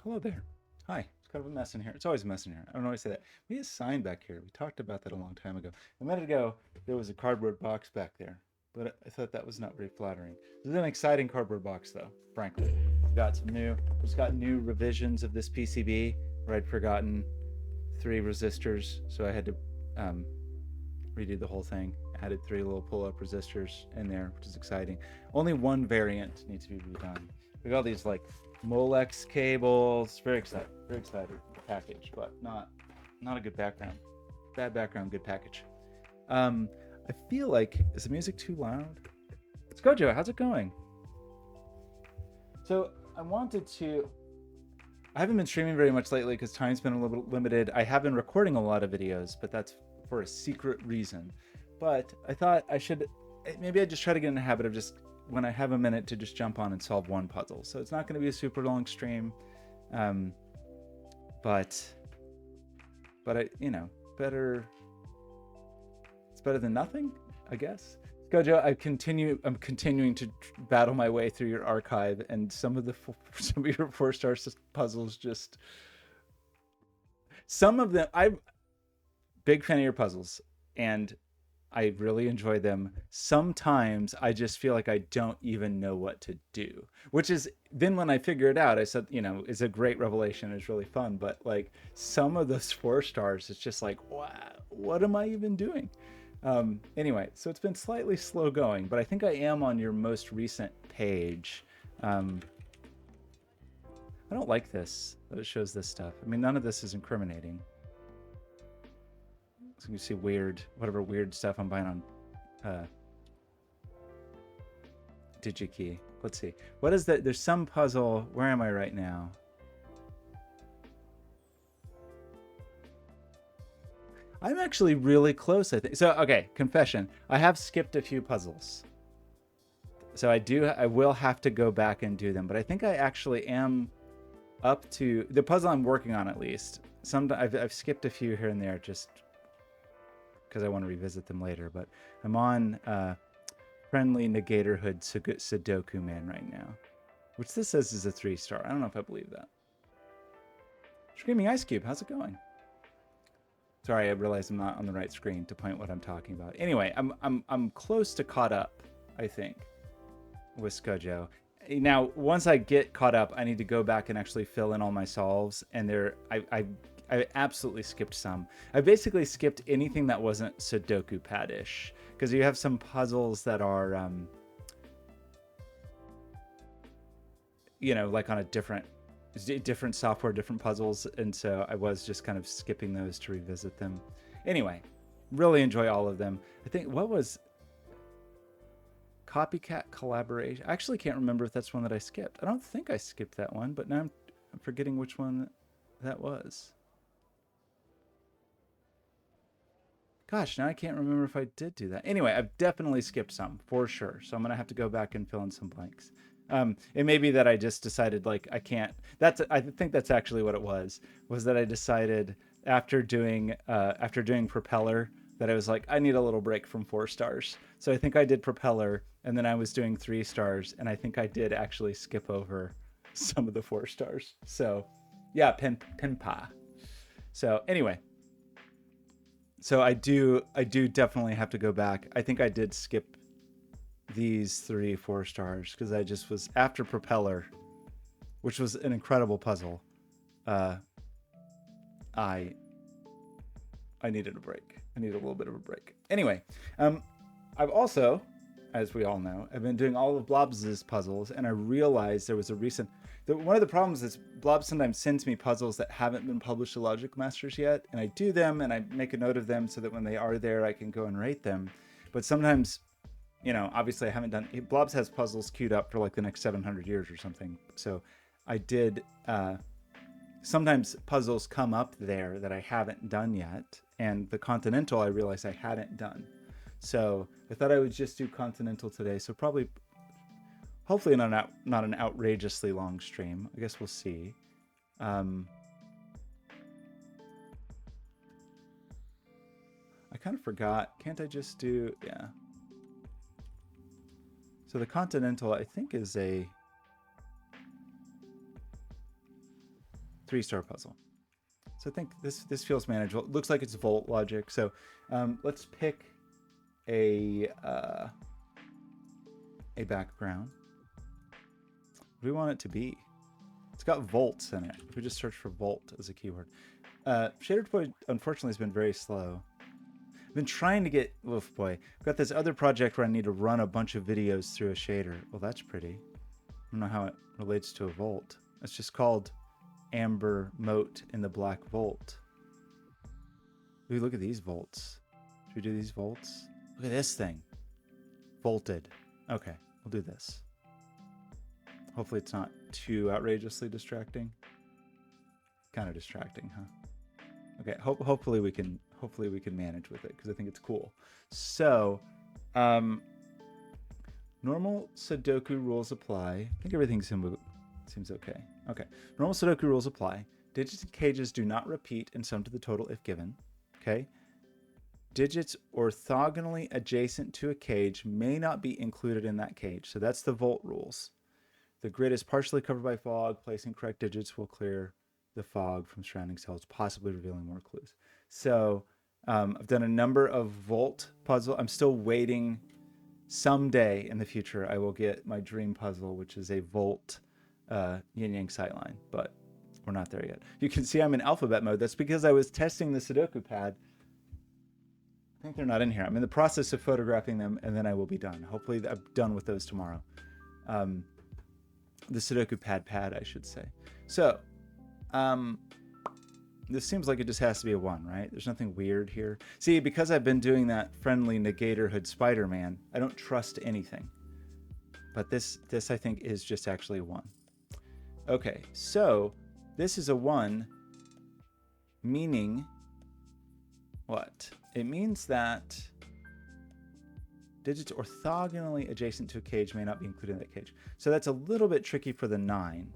Hello there. Hi. It's kind of a mess in here. It's always a mess in here. I don't always say that. We had a sign back here. We talked about that a long time ago. A minute ago, there was a cardboard box back there, but I thought that was not very flattering. This is an exciting cardboard box, though, frankly. We've got new revisions of this PCB where I'd forgotten 3 resistors, so I had to redo the whole thing. Added 3 little pull-up resistors in there, which is exciting. Only one variant needs to be redone. We got all these like Molex cables. Very excited package, but not a good background. Bad background, good package. I feel like, is the music too loud? Let's go, Joe. How's it going? So I haven't been streaming very much lately because time's been a little bit limited. I have been recording a lot of videos, but that's for a secret reason. But I thought maybe I'd just try to get in the habit of just, when I have a minute, to just jump on and solve one puzzle. So it's not going to be a super long stream, but better. It's better than nothing, I guess. Gojo, I'm continuing to battle my way through your archive, and some of your 4-star puzzles some of them, I'm big fan of your puzzles, and I really enjoy them. Sometimes I just feel like I don't even know what to do, which is then when I figure it out, I said, it's a great revelation. It's really fun. But like some of those 4 stars, it's just like, wow, what am I even doing? Anyway, so it's been slightly slow going, but I think I am on your most recent page. I don't like this, that it shows this stuff. I mean, none of this is incriminating. So you see whatever weird stuff I'm buying on DigiKey. Let's see. What is that? There's some puzzle. Where am I right now? I'm actually really close, I think. So, okay, confession. I have skipped a few puzzles. So I will have to go back and do them. But I think I actually am up to the puzzle I'm working on, at least. I've skipped a few here and there just because I want to revisit them later. But I'm on Friendly Negatorhood Sudoku Man right now, which this says is a 3-star. I don't know if I believe that. Screaming Ice Cube, how's it going? Sorry, I realized I'm not on the right screen to point what I'm talking about. Anyway, I'm close to caught up, I think, with Skojo. Now, once I get caught up, I need to go back and actually fill in all my solves, and I absolutely skipped some. I basically skipped anything that wasn't Sudoku pad-ish, because you have some puzzles that are, like on a different software, different puzzles, and so I was just kind of skipping those to revisit them. Anyway, really enjoy all of them. I think, what was Copycat Collaboration? I actually can't remember if that's one that I skipped. I don't think I skipped that one, but now I'm forgetting which one that was. Gosh, now I can't remember if I did do that. Anyway, I've definitely skipped some, for sure. So I'm going to have to go back and fill in some blanks. It may be that I just decided, like, I can't. I think that's actually what it was that I decided after doing Propeller that I was like, I need a little break from 4 stars. So I think I did Propeller, and then I was doing 3 stars, and I think I did actually skip over some of the 4 stars. So yeah, Penpa. So anyway. So I do definitely have to go back. I think I did skip these 3 4 stars because I just was after Propeller, which was an incredible puzzle. I needed a break. I needed a little bit of a break. Anyway, I've also, as we all know, I've been doing all of Blobz's puzzles, and I realized there was a recent. One of the problems is Blobz sometimes sends me puzzles that haven't been published to Logic Masters yet, and I do them and I make a note of them so that when they are there, I can go and rate them. But sometimes, obviously I haven't done. Blobz has puzzles queued up for like the next 700 years or something. So I did. Sometimes puzzles come up there that I haven't done yet, and the Continental I realized I hadn't done. So I thought I would just do Continental today. So hopefully not an outrageously long stream. I guess we'll see. I kind of forgot. Can't I just do, yeah. So the Continental, I think, is a 3-star puzzle. So I think this feels manageable. It looks like it's volt logic. So let's pick a background. What do we want it to be? It's got volts in it. If we just search for volt as a keyword. Shader Deploy, unfortunately, has been very slow. I've been trying to get, oof boy, I've got this other project where I need to run a bunch of videos through a shader. Well, that's pretty. I don't know how it relates to a volt. It's just called Amber Moat in the Black Volt. Ooh, look at these volts. Should we do these volts? Look at this thing. Volted. Okay, we'll do this. Hopefully it's not too outrageously distracting. Kind of distracting, huh? Okay, hopefully we can manage with it because I think it's cool. So, normal Sudoku rules apply. I think everything seems okay. Okay, normal Sudoku rules apply. Digits and cages do not repeat and sum to the total if given. Okay. Digits orthogonally adjacent to a cage may not be included in that cage. So that's the volt rules. The grid is partially covered by fog. Placing correct digits will clear the fog from surrounding cells, possibly revealing more clues. So I've done a number of volt puzzle. I'm still waiting. Someday in the future, I will get my dream puzzle, which is a volt yin-yang sightline, but we're not there yet. You can see I'm in alphabet mode. That's because I was testing the Sudoku pad. I think they're not in here. I'm in the process of photographing them, and then I will be done. Hopefully I'm done with those tomorrow. The Sudoku pad, I should say. So, this seems like it just has to be a 1, right? There's nothing weird here. See, because I've been doing that friendly Negatorhood Spider-Man, I don't trust anything. But this I think is just actually a 1. Okay, so this is a 1, meaning what? It means that digits orthogonally adjacent to a cage may not be included in that cage. So that's a little bit tricky for the 9.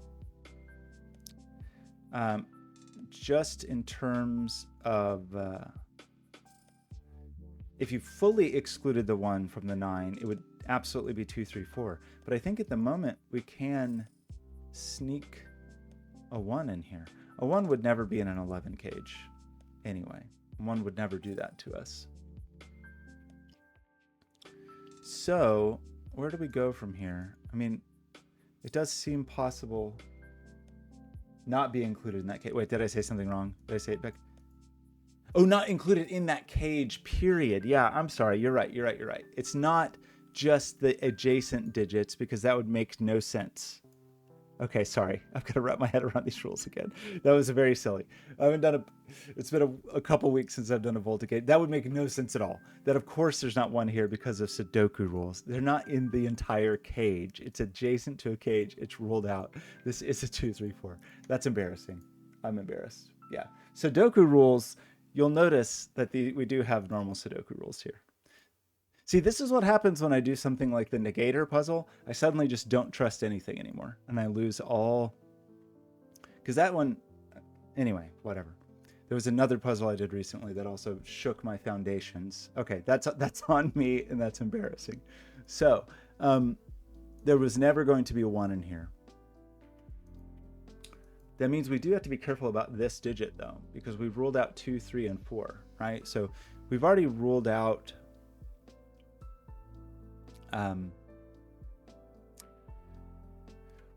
Just in terms of if you fully excluded the 1 from the 9, it would absolutely be 2, 3, 4. But I think at the moment we can sneak a 1 in here. A 1 would never be in an 11 cage anyway. 1 would never do that to us. So where do we go from here? I mean, it does seem possible not be included in that cage. Wait, did I say something wrong? Did I say it back? Oh, not included in that cage, period. Yeah, I'm sorry. You're right. It's not just the adjacent digits because that would make no sense. Okay, sorry. I've got to wrap my head around these rules again. That was very silly. I haven't done it's been a couple weeks since I've done a Volticade. That would make no sense at all. That of course there's not 1 here because of Sudoku rules. They're not in the entire cage. It's adjacent to a cage. It's ruled out. This is a 2, 3, 4. That's embarrassing. I'm embarrassed. Yeah. Sudoku rules, you'll notice that we do have normal Sudoku rules here. See, this is what happens when I do something like the Negator puzzle. I suddenly just don't trust anything anymore. And I lose all... Because that one... Anyway, whatever. There was another puzzle I did recently that also shook my foundations. Okay, that's on me, and that's embarrassing. So, there was never going to be a 1 in here. That means we do have to be careful about this digit, though, because we've ruled out 2, 3, and 4, right? So we've already ruled out...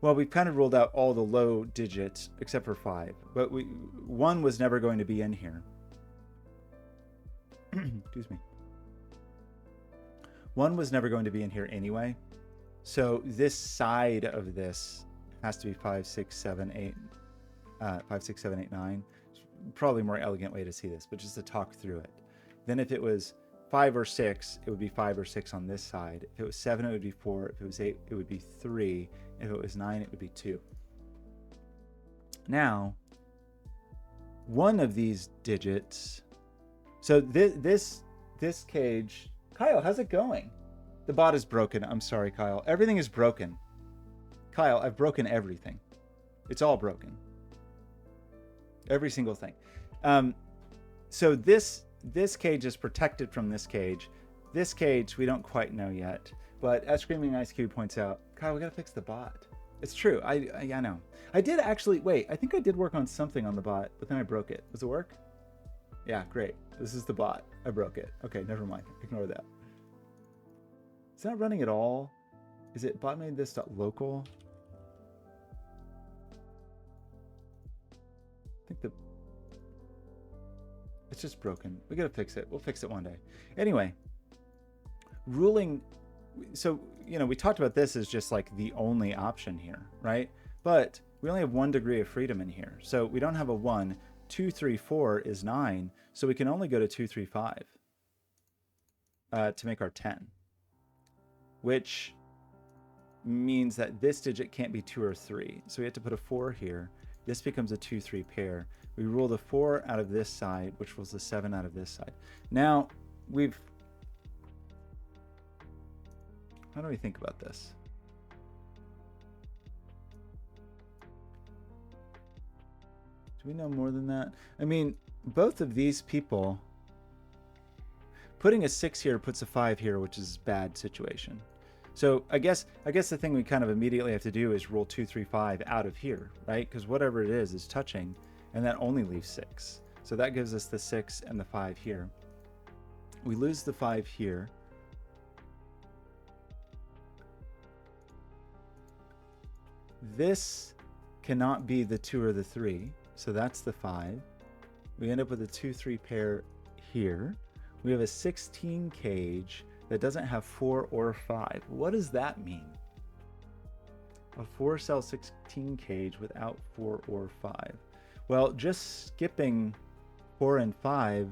well, we've kind of ruled out all the low digits except for 5, but 1 was never going to be in here. Excuse me. 1 was never going to be in here anyway. So this side of this has to be 5, 6, 7, 8, 5, 6, 7, 8, 9. It's probably a more elegant way to see this, but just to talk through it. Then if it was 5 or 6, it would be 5 or 6 on this side. If it was 7, it would be 4. If it was 8, it would be 3. If it was 9, it would be 2. Now, one of these digits... So this cage... Kyle, how's it going? The bot is broken. I'm sorry, Kyle. Everything is broken. Kyle, I've broken everything. It's all broken. Every single thing. So this cage is protected from this cage. This cage, we don't quite know yet. But as Screaming Ice Cube points out, Kyle, we gotta fix the bot. It's true. I know. I did actually, wait, I think I did work on something on the bot, but then I broke it. Does it work? Yeah, great. This is the bot. I broke it. Okay, never mind. Ignore that. It's not running at all. Is it bot made this .local? I think it's just broken. We gotta fix it. We'll fix it one day. Anyway, ruling. So, you know, we talked about this as just like the only option here, right? But we only have 1 degree of freedom in here. So we don't have a 1. 2, 3, 4 is 9. So we can only go to 2, 3, 5 to make our 10, which means that this digit can't be 2 or 3. So we have to put a 4 here. This becomes a 2, 3 pair. We rule the 4 out of this side, which was the 7 out of this side. Now we've, how do we think about this? Do we know more than that? I mean, both of these people, putting a 6 here puts a 5 here, which is a bad situation. So I guess the thing we kind of immediately have to do is rule 2, 3, 5 out of here, right? Because whatever it is touching, and that only leaves 6. So that gives us the 6 and the 5 here. We lose the 5 here. This cannot be the 2 or the 3, so that's the 5. We end up with a 2, 3 pair here. We have a 16 cage that doesn't have 4 or 5. What does that mean? A 4-cell 16 cage without 4 or 5. Well, just skipping 4 and 5,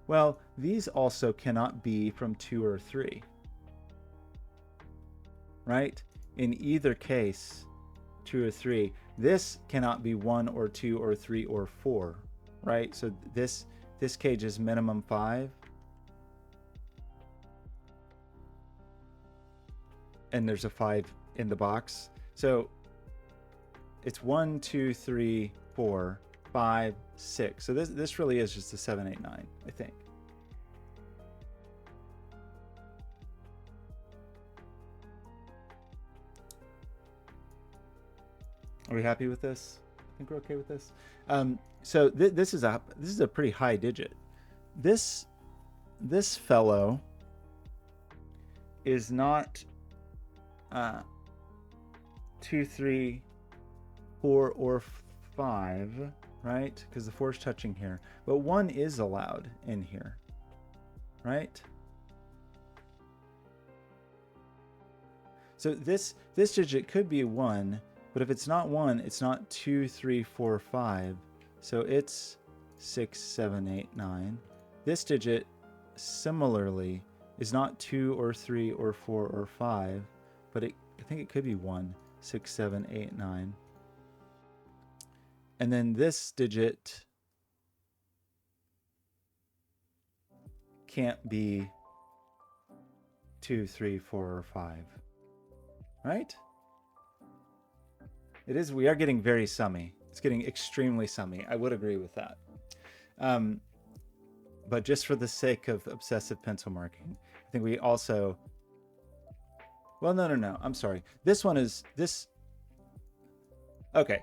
well, these also cannot be from 2 or 3, right? In either case, 2 or 3, this cannot be 1 or 2 or 3 or 4, right? So this cage is minimum 5. And there's a 5 in the box. So it's 1, 2, 3, 4, 5, 6. So this really is just a 7, 8, 9, I think. Are we happy with this? I think we're okay with this. So this is a pretty high digit. This fellow is not 2, 3, 4, or 5, right? Because the 4 is touching here, but 1 is allowed in here, right? So this digit could be 1, but if it's not 1, it's not 2, 3, 4, 5. So it's 6, 7, 8, 9. This digit similarly is not 2 or 3 or 4 or 5, but I think it could be 1, 6, 7, 8, 9. And then this digit can't be 2, 3, 4, or 5, right? It is. We are getting very summy. It's getting extremely summy. I would agree with that. But just for the sake of obsessive pencil marking, I think we also. Well, no. I'm sorry. This one is this. Okay,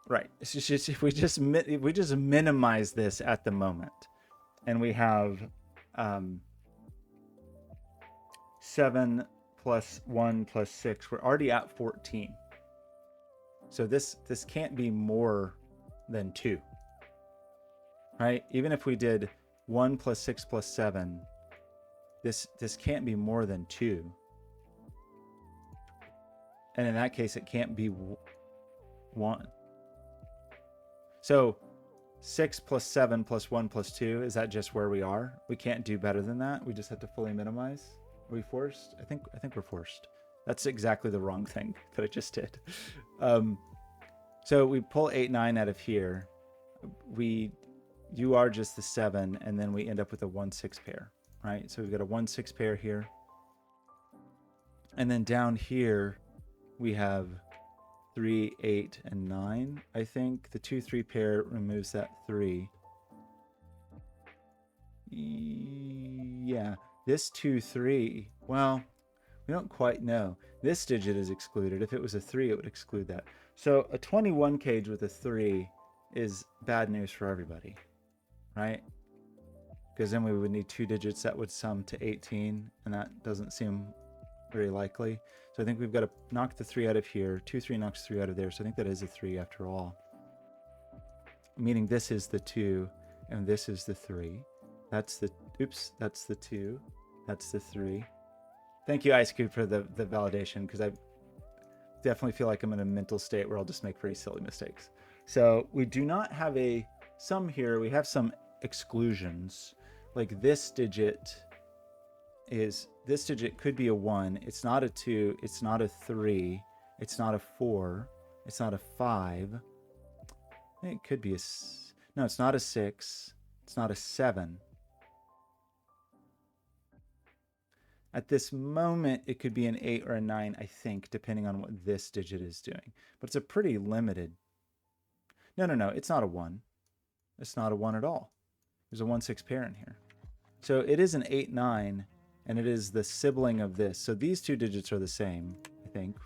right. It's just, if we just minimize this at the moment, and we have 7 plus 1 plus 6. We're already at 14. So this can't be more than 2, right? Even if we did 1 plus 6 plus 7, this can't be more than 2. And in that case, it can't be 1. So 6 plus 7 plus 1 plus 2, is that just where we are? We can't do better than that. We just have to fully minimize. Are we forced? I think we're forced. That's exactly the wrong thing that I just did. So we pull 8, 9 out of here. You are just the 7, and then we end up with a 1, 6 pair, right? So we've got a 1, 6 pair here. And then down here, we have 3, 8, and 9, I think. The 2, 3 pair removes that 3. Yeah, this 2, 3, well, We don't quite know. This digit is excluded. If it was a 3, it would exclude that. So a 21 cage with a 3 is bad news for everybody, right? Because then we would need 2 digits that would sum to 18, and that doesn't seem very likely. So I think we've got to knock the 3 out of here. 2, 3 knocks 3 out of there. So I think that is a 3 after all. Meaning this is the 2, and this is the 3. That's the, oops, that's the 2. That's the 3. Thank you, Ice Cube, for the validation, because I definitely feel like I'm in a mental state where I'll just make very silly mistakes. So we do not have a sum here. We have some exclusions. Like this digit could be a 1. It's not a 2. It's not a 3. It's not a 4. It's not a 5. I think it could be no, it's not a 6. It's not a 7. At this moment, it could be an 8 or a 9, I think, depending on what this digit is doing. But it's a pretty limited. No, it's not a 1. It's not a 1 at all. There's a 1-6 pair in here. So it is an 8, 9, and it is the sibling of this. So these two digits are the same, I think,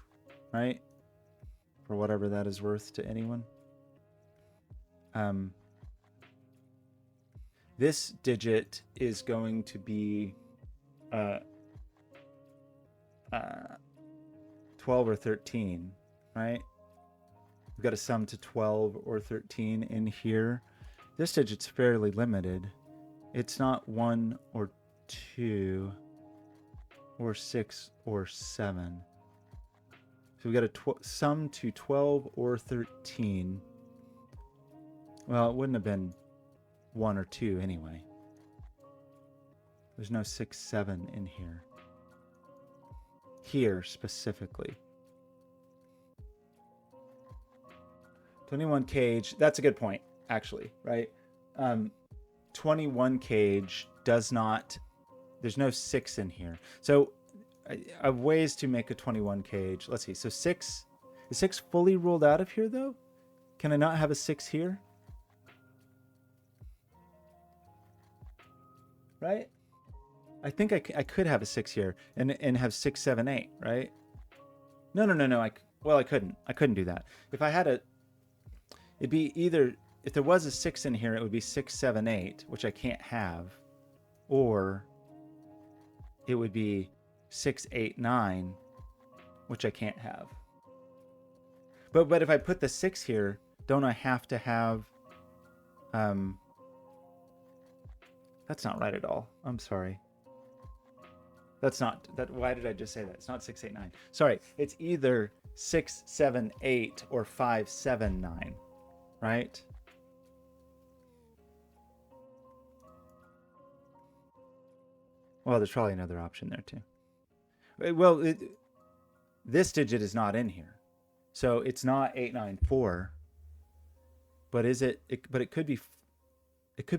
right? For whatever that is worth to anyone. This digit is going to be 12 or 13, right? We've got a sum to 12 or 13 in here. This digit's fairly limited. It's not 1 or 2 or 6 or 7. So we've got a sum to 12 or 13. Well, it wouldn't have been 1 or 2 anyway. There's no 6, 7 in here. Here specifically. 21 cage, that's a good point, actually, right? 21 cage does not, there's no 6 in here. So I have ways to make a 21 cage. Let's see, so 6, is 6 fully ruled out of here though? Can I not have a 6 here? Right? I think I could have a 6 here and have 6, 7, 8, right? No. Well, I couldn't do that. If I had it'd be either, if there was a 6 in here, it would be 6, 7, 8, which I can't have, or it would be 6, 8, 9, which I can't have. But if I put the 6 here, don't I have to have, that's not right at all. I'm sorry. That's not, why did I just say that? It's not 6, 8, 9. Sorry, it's either 6, 7, 8 or 5, 7, 9, right? Well, there's probably another option there too. Well, this digit is not in here. So it's not 8, 9, 4. But is it, but it could be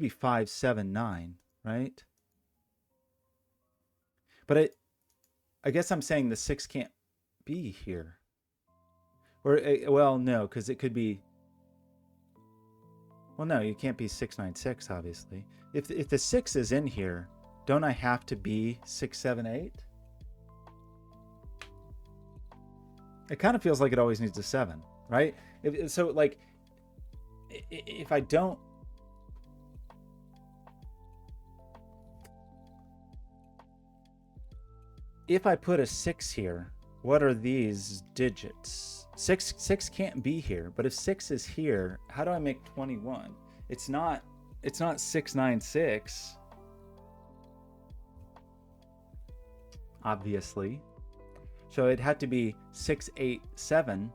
5, 7, 9, right? But I guess I'm saying the 6 can't be here. Or, well, no, because it could be, well, no, you can't be 6, 9, 6, obviously. If the 6 is in here, don't I have to be 6, 7, 8? It kind of feels like it always needs a 7, right? So, like, if I don't, if I put a 6 here, what are these digits? 6 can't be here, but if 6 is here, how do I make 21? It's not 6, 9, 6. Obviously. So it had to be 6, 8, 7,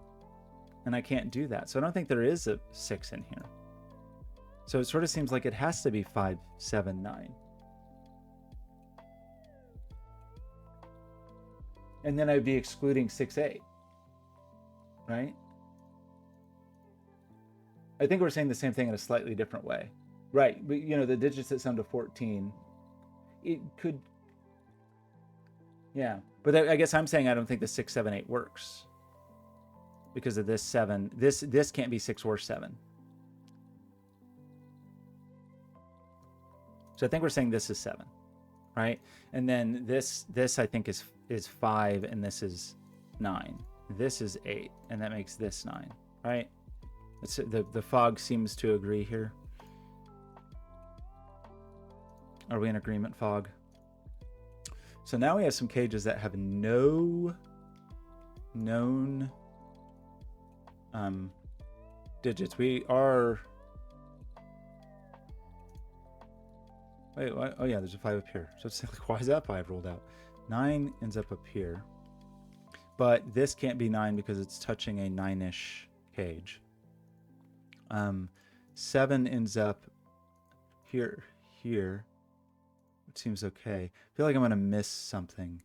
and I can't do that. So I don't think there is a 6 in here. So it sort of seems like it has to be 5, 7, 9. And then I'd be excluding 6, 8, right? I think we're saying the same thing in a slightly different way. Right, but you know, the digits that sum to 14, it could, yeah. But I guess I'm saying I don't think the 6, 7, 8 works. Because of this 7, this can't be 6 or 7. So I think we're saying this is 7. right? And then this I think is 5, and this is 9. This is 8, and that makes this 9, right? It's, the fog seems to agree here. Are we in agreement, fog? So now we have some cages that have no known digits. We are... Wait, what? Oh yeah, there's a 5 up here. So it's like, why is that 5 rolled out? 9 ends up here. But this can't be 9 because it's touching a 9-ish cage. 7 ends up here. It seems okay. I feel like I'm going to miss something.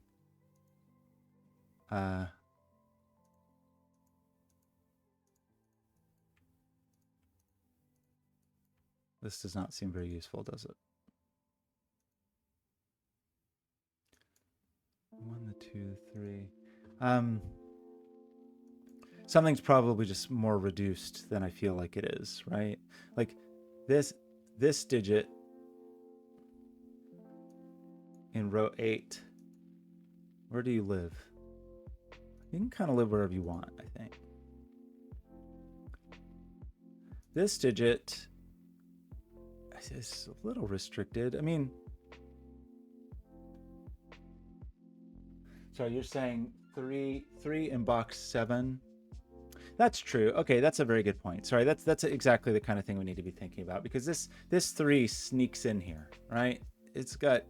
This does not seem very useful, does it? 1, 2, 3. Something's probably just more reduced than I feel like it is, right? Like this digit in row 8. Where do you live? You can kind of live wherever you want, I think. This digit is a little restricted. I mean, so you're saying 3 in box 7? That's true. Okay, that's a very good point. Sorry, that's exactly the kind of thing we need to be thinking about, because this 3 sneaks in here, right? It's got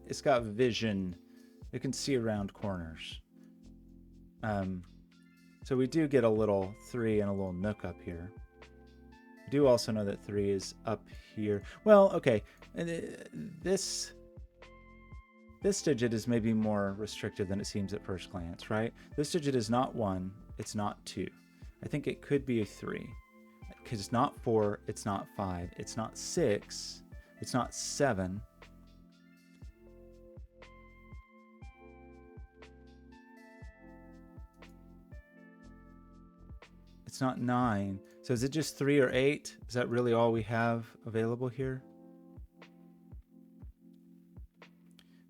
vision. It can see around corners. So we do get a little 3 and a little nook up here. We do also know that 3 is up here. Well, okay, this digit is maybe more restrictive than it seems at first glance, right? This digit is not 1, it's not 2. I think it could be a 3, because it's not 4, it's not 5, it's not 6, it's not 7. It's not 9. So is it just 3 or 8? Is that really all we have available here?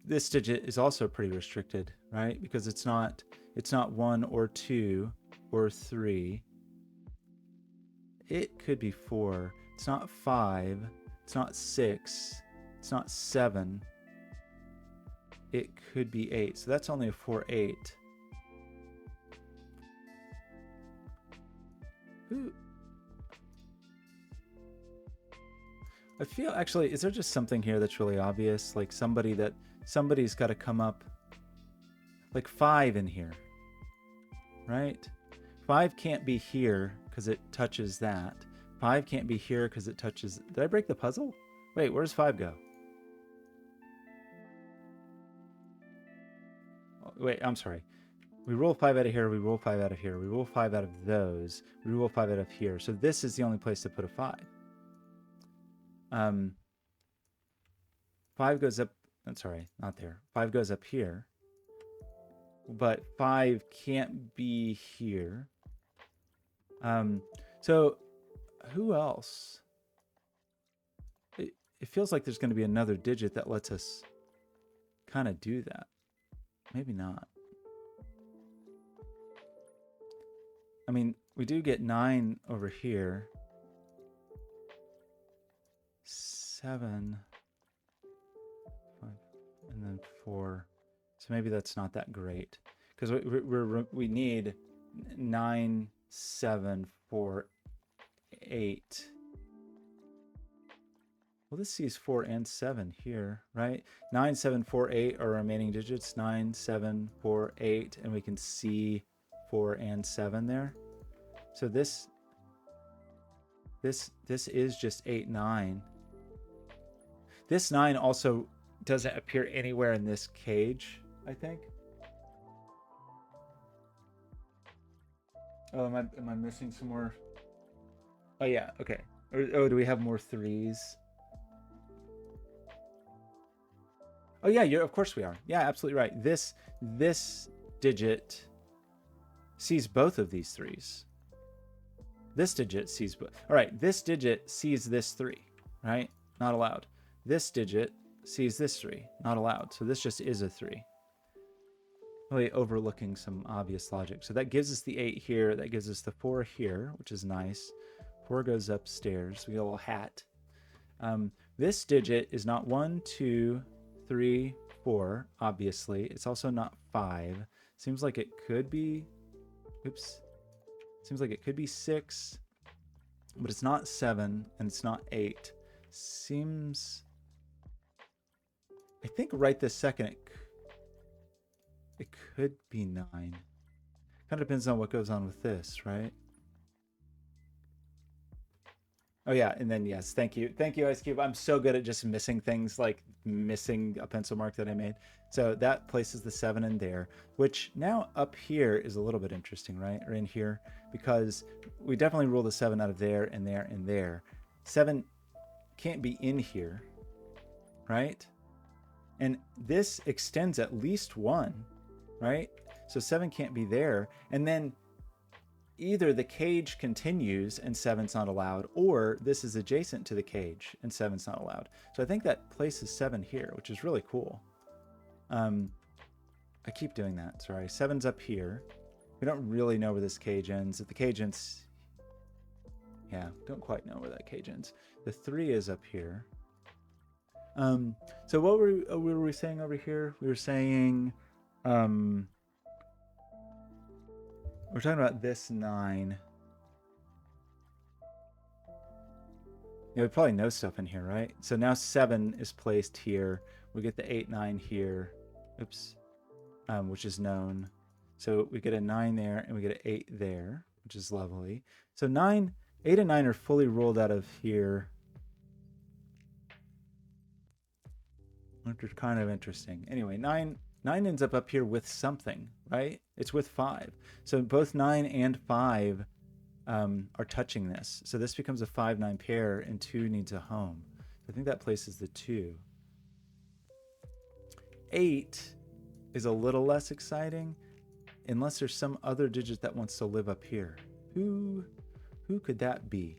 This digit is also pretty restricted, right? Because it's not 1 or 2 or 3. It could be 4. It's not 5. It's not 6. It's not 7. It could be 8. So that's only a 4, 8. Ooh. I feel, actually, is there just something here that's really obvious? Like somebody's got to come up, like 5 in here, right? 5 can't be here because it touches that. 5 can't be here because it touches... Did I break the puzzle? Wait, where's 5 go? Oh, wait, I'm sorry. We roll 5 out of here, we roll 5 out of here, we roll 5 out of those, we roll 5 out of here. So this is the only place to put a 5. 5 goes up... I'm sorry, not there. 5 goes up here. But 5 can't be here. So who else? It feels like there's going to be another digit that lets us kind of do that. Maybe not. I mean, we do get 9 over here. 7. 5, and then 4. So maybe that's not that great. Because we need 9, 7, 4, 8. Well, this sees 4 and 7 here, right? 9, 7, 4, 8 are remaining digits. 9, 7, 4, 8. And we can see 4 and 7 there. So this is just 8, 9. This 9 also doesn't appear anywhere in this cage, I think. Oh, am I missing some more? Oh yeah, okay. Oh, do we have more 3s? Oh yeah, of course we are. Yeah, absolutely right. This digit sees both of these 3s. This digit sees both. All right, this digit sees this 3, right? Not allowed. This digit See, is this 3? Not allowed. So this just is a 3. Really overlooking some obvious logic. So that gives us the 8 here. That gives us the 4 here, which is nice. 4 goes upstairs. We get a little hat. This digit is not 1, 2, 3, 4, obviously. It's also not 5. Seems like it could be... Oops. Seems like it could be 6. But it's not 7, and it's not 8. Seems... I think right this second it could be 9. Kind of depends on what goes on with this, right? Oh yeah, and then yes, thank you, Ice Cube. I'm so good at just missing things, like missing a pencil mark that I made. So that places the 7 in there, which now up here is a little bit interesting, right? Or in here, because we definitely rule the 7 out of there and there and there. 7 can't be in here, right? And this extends at least 1, right? So 7 can't be there. And then either the cage continues and 7's not allowed, or this is adjacent to the cage and 7's not allowed. So I think that places 7 here, which is really cool. I keep doing that, sorry. 7's up here. We don't really know where this cage ends. If the cage ends... Yeah, don't quite know where that cage ends. The 3 is up here. So what were we saying over here? We were saying... we're talking about this 9. Yeah, we probably know stuff in here, right? So now 7 is placed here. We get the 8, 9 here. Oops. Which is known. So we get a 9 there, and we get an 8 there, which is lovely. So 8 and 9 are fully ruled out of here, which is kind of interesting. Anyway, 9 ends up here with something, right? It's with 5. So both 9 and 5 are touching this. So this becomes a 5-9 pair, and 2 needs a home. I think that places the 2. 8 is a little less exciting, unless there's some other digit that wants to live up here. Who could that be?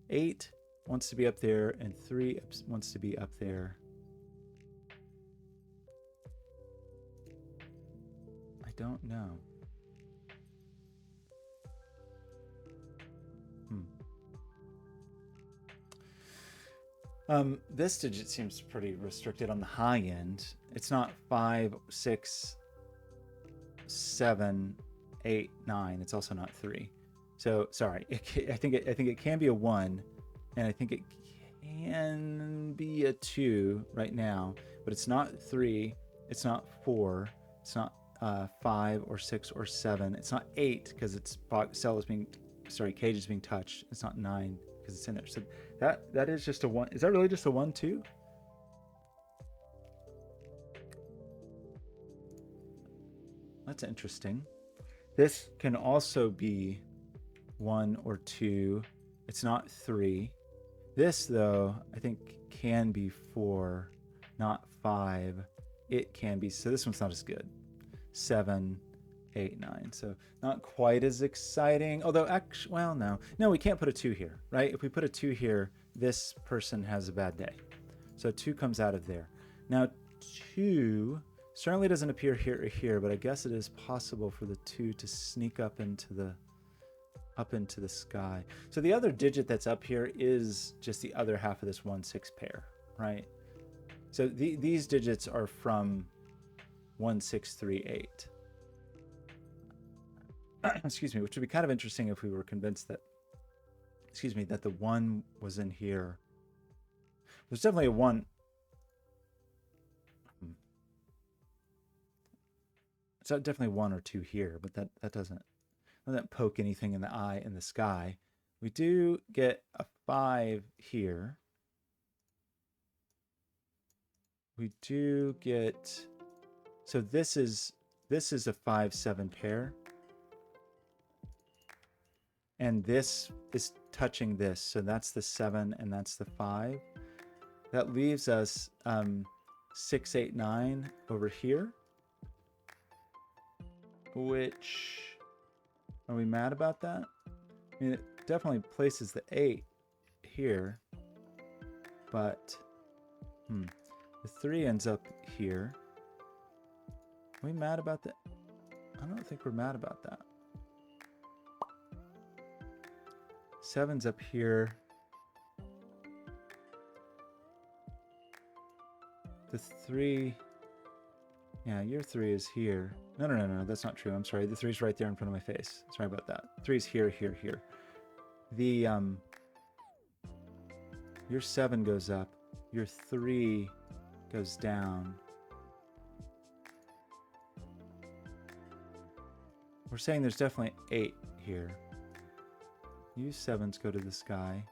8 wants to be up there, and 3 wants to be up there. I don't know. This digit seems pretty restricted on the high end. It's not 5, 6, 7, 8, 9. It's also not 3. So sorry. I think it can be a 1, and I think it can be a 2 right now. But it's not 3. It's not 4. It's not 5 or 6 or 7. It's not 8 because its cage is being touched. It's not 9 because it's in there. So that is just a 1. Is that really just a 1 too? That's interesting. This can also be 1 or 2. It's not 3. This though, I think can be 4, not 5. It can be, so this one's not as good. 7, 8, 9. So not quite as exciting. Although actually, well, no, we can't put a 2 here, right? If we put a 2 here, this person has a bad day. So 2 comes out of there. Now 2 certainly doesn't appear here or here, but I guess it is possible for the 2 to sneak up into the sky. So the other digit that's up here is just the other half of this 1, 6 pair, right? So these digits are from 1, 6, 3, 8. Excuse me, which would be kind of interesting if we were convinced that, that the 1 was in here. There's definitely a 1. It's definitely 1 or 2 here, but that doesn't poke anything in the eye in the sky. We do get a 5 here. We do get, so this is a 5, 7 pair. And this is touching this. So that's the 7 and that's the 5. That leaves us 6, 8, 9 over here. Which, are we mad about that? I mean, it definitely places the 8 here. But, The 3 ends up here. Are we mad about that? I don't think we're mad about that. 7's up here. The 3, yeah, your 3 is here. No, that's not true. I'm sorry. The 3's right there in front of my face. Sorry about that. 3's here, here, here. The, your 7 goes up. Your 3 goes down. We're saying there's definitely 8 here. You 7s go to the sky.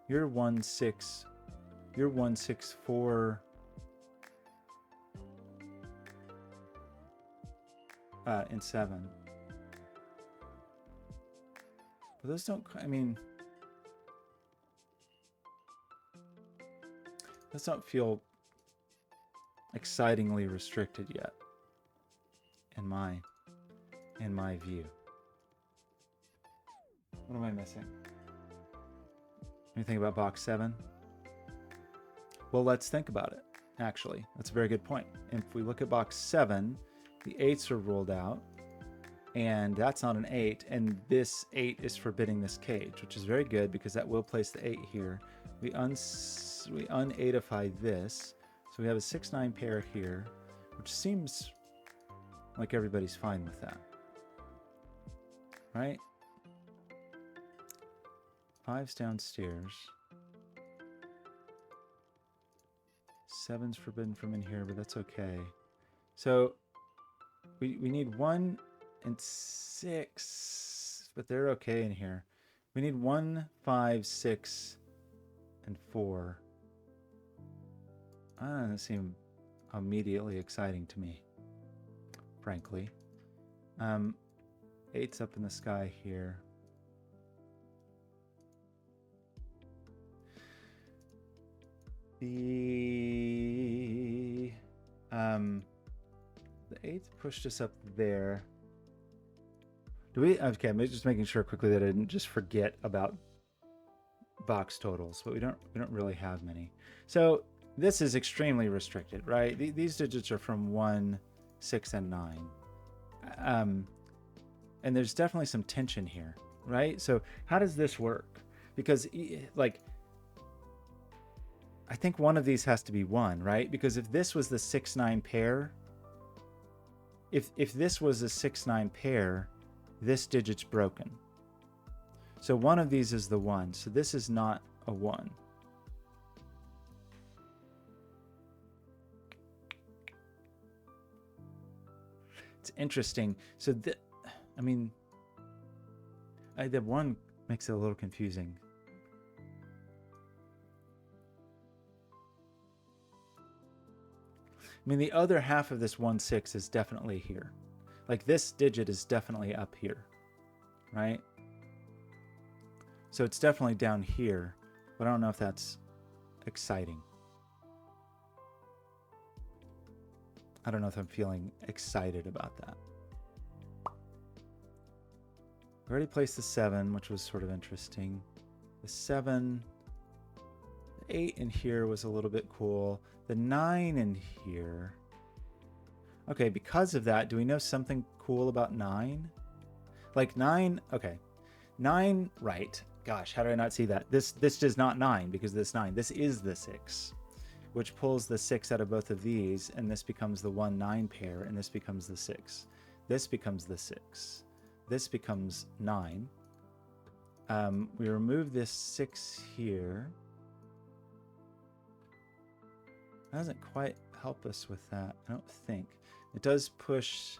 You're 1, 6. You're 1, 6, 4. And 7. But those don't, I mean, those don't feel excitingly restricted yet, in my view. What am I missing? Anything about box 7? Well, let's think about it, actually. That's a very good point. If we look at box 7, the 8s are ruled out, and that's not an 8, and this 8 is forbidding this cage, which is very good because that will place the 8 here. We un-8ify this, so we have a 6-9 pair here, which seems like everybody's fine with that, right? 5's downstairs. 7's forbidden from in here, but that's okay. So we need 1 and 6, but they're okay in here. We need 1, 5, 6, and 4. That doesn't seem immediately exciting to me, frankly. 8's up in the sky here. The 8th pushed us up there. Do we? Okay, I'm just making sure quickly that I didn't just forget about box totals, but we don't really have many. So this is extremely restricted, right? These digits are from 1, 6, and 9. And there's definitely some tension here, right? So how does this work? Because like, I think one of these has to be 1, right? Because if this was the 6-9 pair, if this was a 6-9 pair, this digit's broken. So one of these is the 1. So this is not a 1. It's interesting. So I mean, the 1 makes it a little confusing. I mean, the other half of this 1, 6 is definitely here. Like this digit is definitely up here, right? So it's definitely down here, but I don't know if that's exciting. I don't know if I'm feeling excited about that. We already placed the 7, which was sort of interesting. The 7, the 8 in here was a little bit cool. The 9 in here. Okay, because of that, do we know something cool about 9? Like 9, okay. 9, right. Gosh, how did I not see that? This is not 9 because this 9. This is the 6, which pulls the 6 out of both of these, and this becomes the 1, 9 pair, and this becomes the 6. This becomes the 6. This becomes 9. We remove this 6 here. That doesn't quite help us with that, I don't think. It does push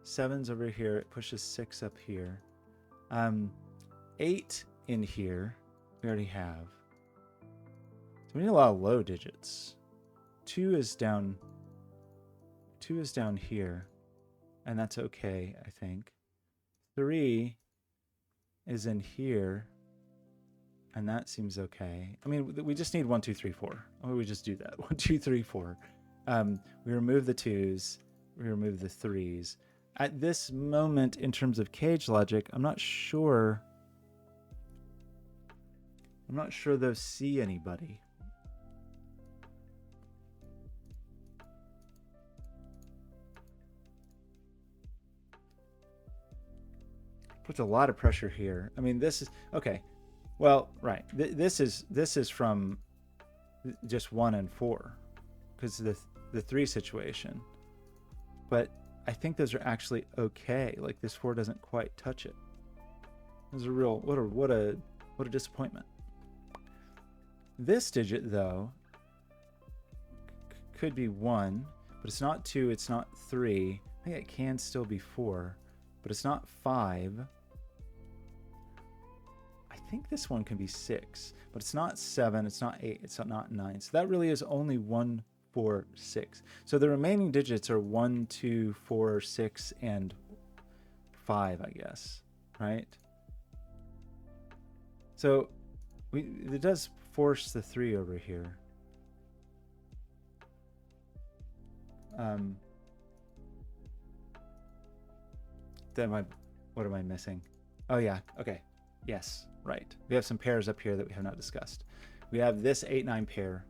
7's over here. It pushes 6 up here. 8 in here, we already have. So we need a lot of low digits. 2 is down here, and that's okay, I think. 3 is in here, and that seems okay. I mean, we just need 1, 2, 3, 4. Or we just do that. 1, 2, 3, 4. We remove the 2s. We remove the 3s. At this moment, in terms of cage logic, I'm not sure those see anybody. puts a lot of pressure here. I mean, this is okay. Well, right. This is from just 1 and 4 because the 3 situation. But I think those are actually okay. Like this 4 doesn't quite touch it. This is a real what a disappointment. This digit though could be 1, but it's not 2, it's not 3. I think it can still be 4, but it's not 5. I think this one can be 6, but it's not 7, it's not 8, it's not 9. So that really is only 1, 4, 6. So the remaining digits are 1, 2, 4, 6, and 5, I guess, right? So it does force the 3 over here. What am I missing? Oh yeah, okay. Yes, right. We have some pairs up here that we have not discussed. We have this 8-9 pair.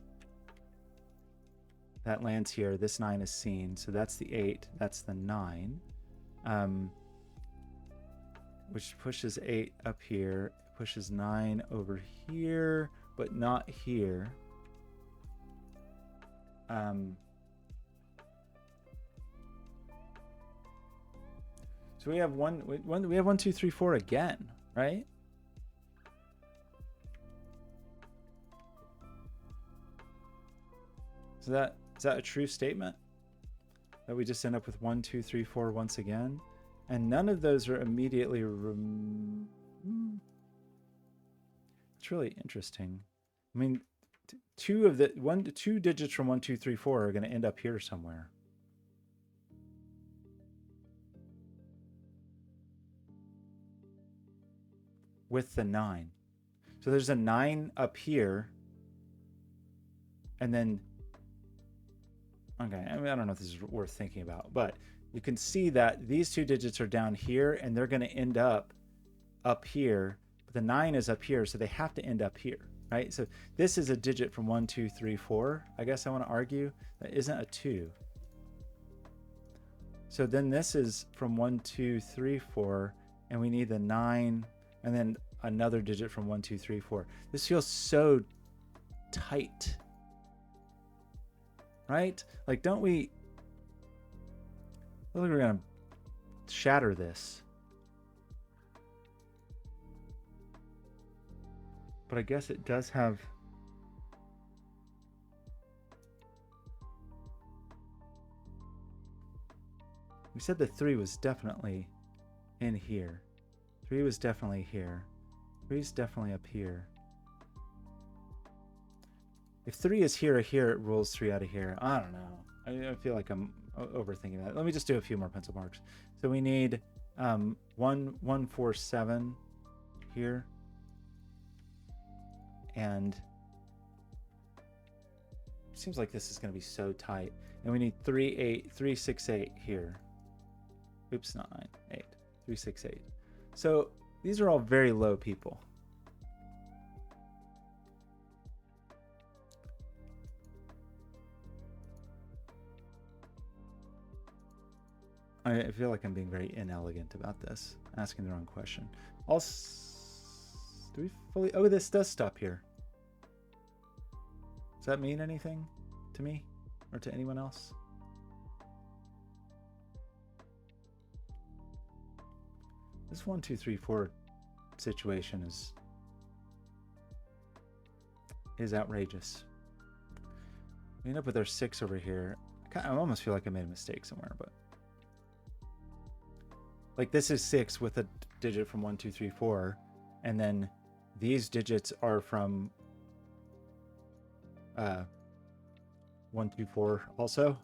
That lands here. This 9 is seen. So that's the 8. That's the 9. Which pushes 8 up here. Pushes 9 over here, but not here. So we have we have 1, 2, 3, 4 again, right? So is that a true statement? That we just end up with 1, 2, 3, 4 once again? And none of those are immediately it's really interesting. I mean, two digits from 1, 2, 3, 4 are going to end up here somewhere. With the 9. So there's a 9 up here. And then, okay, I mean, I don't know if this is worth thinking about, but you can see that these 2 digits are down here and they're going to end up here. But the 9 is up here, so they have to end up here, right? So this is a digit from 1, 2, 3, 4. I guess I want to argue that isn't a 2. So then this is from 1, 2, 3, 4, and we need the 9, and then another digit from 1, 2, 3, 4. This feels so tight, right? Like, don't we? I think we're gonna shatter this. But I guess it does have. We said the 3 was definitely in here. 3 was definitely here. 3 is definitely up here. If 3 is here or here, it rolls 3 out of here. I don't know. I feel like I'm overthinking that. Let me just do a few more pencil marks. So we need 1, 1, 4, 7 here. And it seems like this is going to be so tight. And we need 3, 8, 3, 6, 8 here. Oops, not 9, 8, 3, 6, 8. So these are all very low people. I feel like I'm being very inelegant about this, asking the wrong question. Also, do we fully? Oh, this does stop here. Does that mean anything to me or to anyone else? This 1, 2, 3, 4 situation is outrageous. We end up with our 6 over here. I almost feel like I made a mistake somewhere, but like this is 6 with a digit from 1, 2, 3, 4, and then these digits are from 1, 2, 4 also.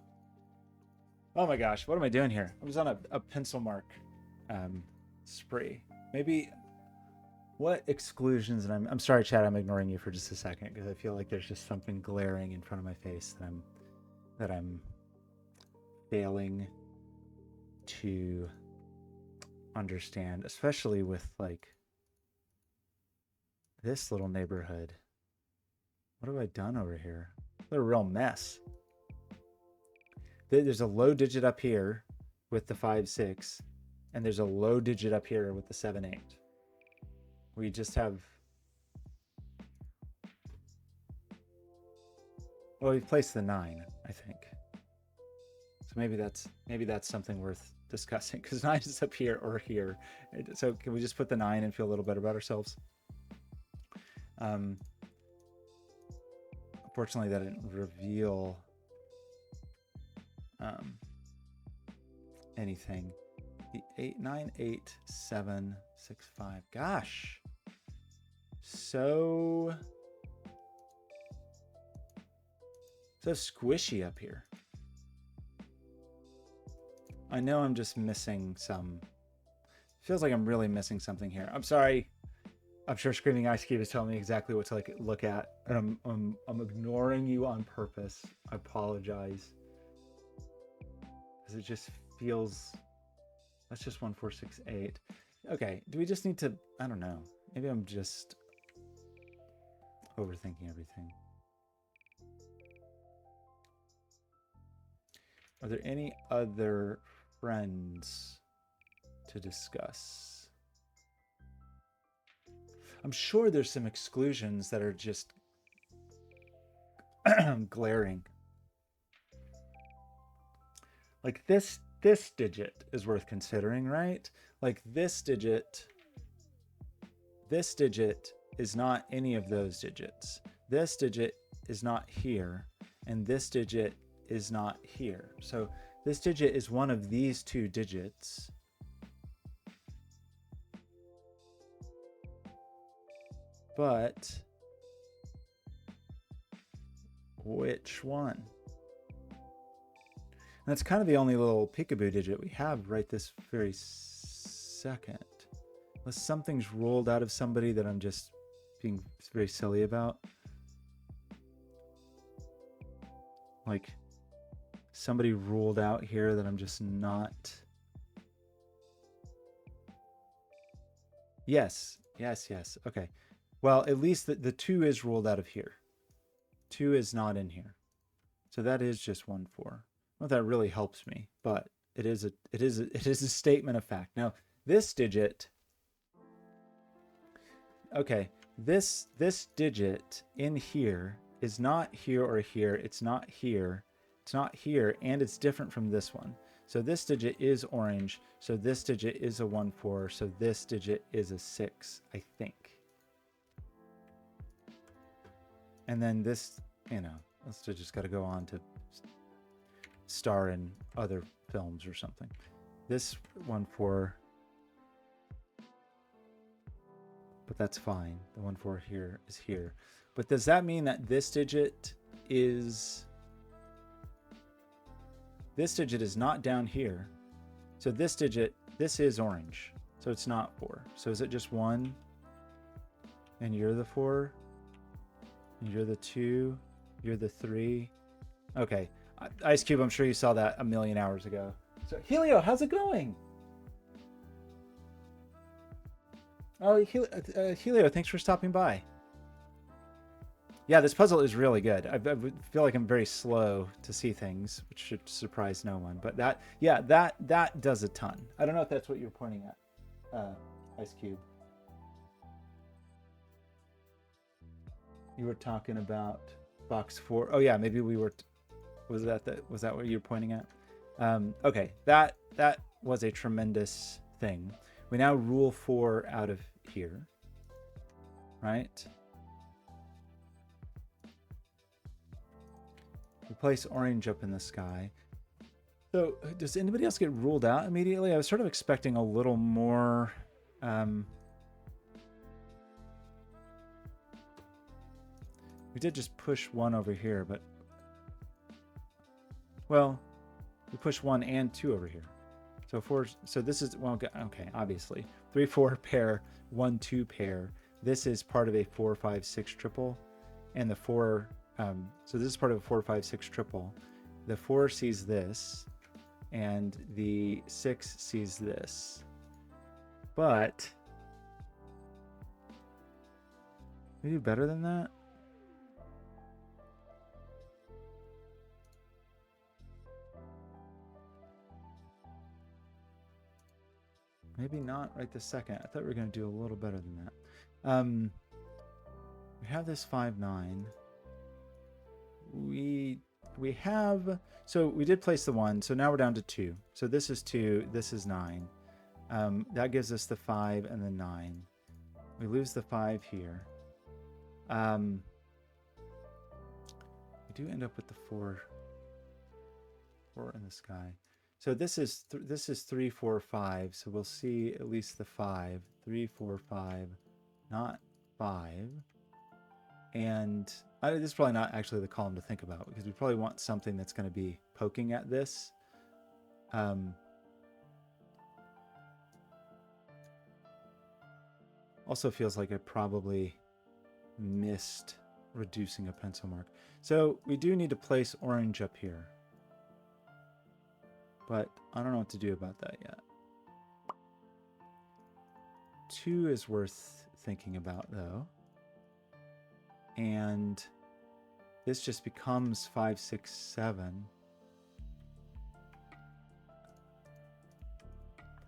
Oh my gosh, what am I doing here? I was on a pencil mark spree. Maybe what exclusions, and I'm sorry, Chad, I'm ignoring you for just a second because I feel like there's just something glaring in front of my face that I'm failing to understand, especially with like this little neighborhood. What have I done over here? What a real mess. There's a low digit up here with the 5, 6. and there's a low digit up here with the 7, 8. We just have, well, we've placed the 9, I think. So maybe that's something worth discussing, because 9 is up here or here. So can we just put the 9 and feel a little better about ourselves? Unfortunately, that didn't reveal anything. The 8, 9, 8, 7, 6, 5. Gosh, so squishy up here. I know I'm just missing some. Feels like I'm really missing something here. I'm sorry. I'm sure Screaming Ice Cube is telling me exactly what to look at, and I'm ignoring you on purpose. I apologize, because it just feels. That's just 1, 4, 6, 8. Okay. Do we just need to? I don't know. Maybe I'm just overthinking everything. Are there any other friends to discuss? I'm sure there's some exclusions that are just glaring. Like this digit is worth considering, right? Like this digit is not any of those digits. This digit is not here, and this digit is not here. So this digit is one of these two digits. But which one? And that's kind of the only little peekaboo digit we have right this very second. Unless something's rolled out of somebody that I'm just being very silly about. Like somebody ruled out here that I'm just not. Yes. Okay. Well, at least the 2 is ruled out of here. 2 is not in here. So that is just 1, 4. Well, that really helps me, but it is a statement of fact. Now, this digit, okay, this digit in here is not here or here. It's not here. It's not here, and it's different from this one. So this digit is orange. So this digit is a 1, 4. So this digit is a 6, I think. And then this, let's just got to go on to star in other films or something. This 1, 4, but that's fine. The 1, 4 here is here. But does that mean that this digit is not down here? So this digit, this is orange. So it's not 4. So is it just 1? And you're the 4? And you're the 2? You're the 3? Okay. Ice Cube, I'm sure you saw that a million hours ago. So Helio, how's it going? Oh, Helio, thanks for stopping by. Yeah, this puzzle is really good. I feel like I'm very slow to see things, which should surprise no one. But that does a ton. I don't know if that's what you're pointing at, Ice Cube. You were talking about box 4. Oh yeah, maybe we were. Was that what you were pointing at? Okay, that was a tremendous thing. We now rule 4 out of here, right? We place orange up in the sky. So does anybody else get ruled out immediately? I was sort of expecting a little more. We did just push 1 over here, but well, we push 1 and 2 over here. So 4. So this is, well, okay, obviously 3, 4 pair, 1, 2 pair. This is part of a 4, 5, 6 triple, and the 4. So this is part of a 4, 5, 6 triple. The 4 sees this, and the 6 sees this. But we do better than that. Maybe not right this second. I thought we were going to do a little better than that. We have this 5, 9. We have, so we did place the 1, so now we're down to 2. So this is 2, this is 9. That gives us the 5 and the 9. We lose the 5 here. We do end up with the 4 in the sky. So this is 3, 4, 5. So we'll see at least the 5. 3, 4, 5, not 5. And this is probably not actually the column to think about, because we probably want something that's going to be poking at this. Also feels like I probably missed reducing a pencil mark. So we do need to place orange up here. But I don't know what to do about that yet. 2 is worth thinking about, though. And this just becomes 5, 6, 7.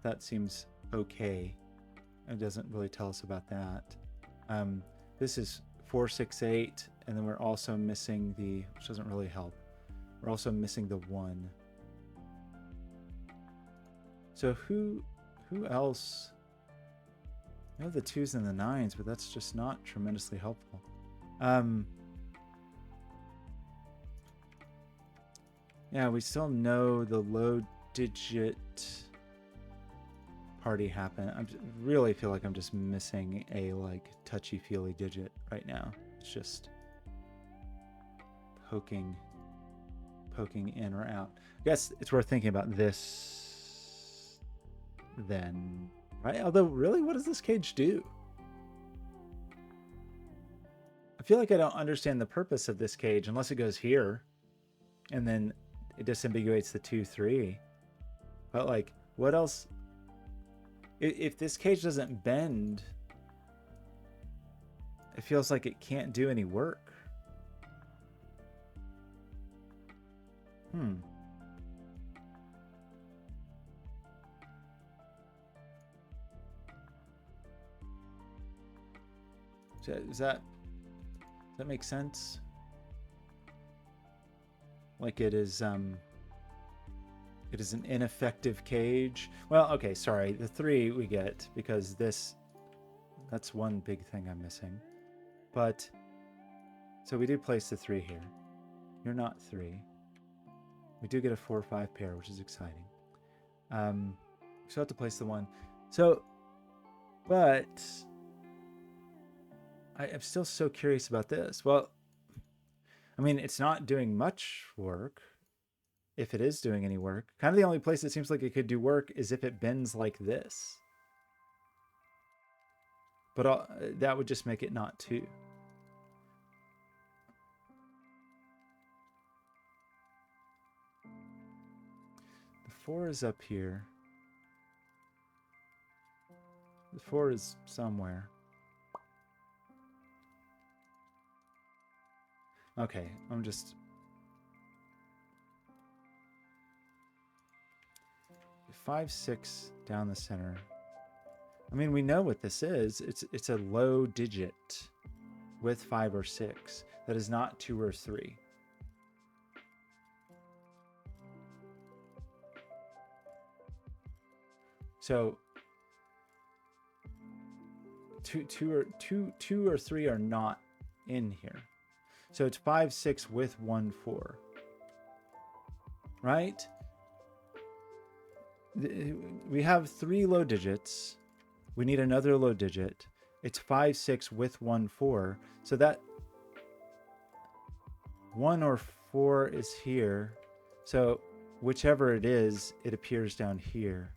That seems okay. It doesn't really tell us about that. This is 4, 6, 8, and then we're also missing the, which doesn't really help. We're also missing the 1. So who else? I have the 2s and the 9s, but that's just not tremendously helpful. Yeah, we still know the low digit party happened. I really feel like I'm just missing a like touchy-feely digit right now. It's just poking in or out. I guess it's worth thinking about this then, right? Although, really, what does this cage do? I feel like I don't understand the purpose of this cage unless it goes here and then it disambiguates the 2, 3. But like, what else? If this cage doesn't bend, it feels like it can't do any work. Does that make sense? Like it is an ineffective cage. Well, okay, sorry. The 3 we get because that's one big thing I'm missing. But so we do place the 3 here. You're not 3. We do get a 4, 5 pair, which is exciting. We still have to place the 1. So, but I'm still so curious about this. Well, I mean, it's not doing much work. If it is doing any work, kind of the only place it seems like it could do work is if it bends like this. But that would just make it not 2. The 4 is up here. The 4 is somewhere. Okay, I'm just... 5, 6 down the center. I mean, we know what this is. It's a low digit with 5 or 6. That is not 2 or 3. So two or 3 are not in here. So it's 5, 6 with 1, 4. Right? We have 3 low digits. We need another low digit. It's 5, 6 with 1, 4. So that 1 or 4 is here. So whichever it is, it appears down here.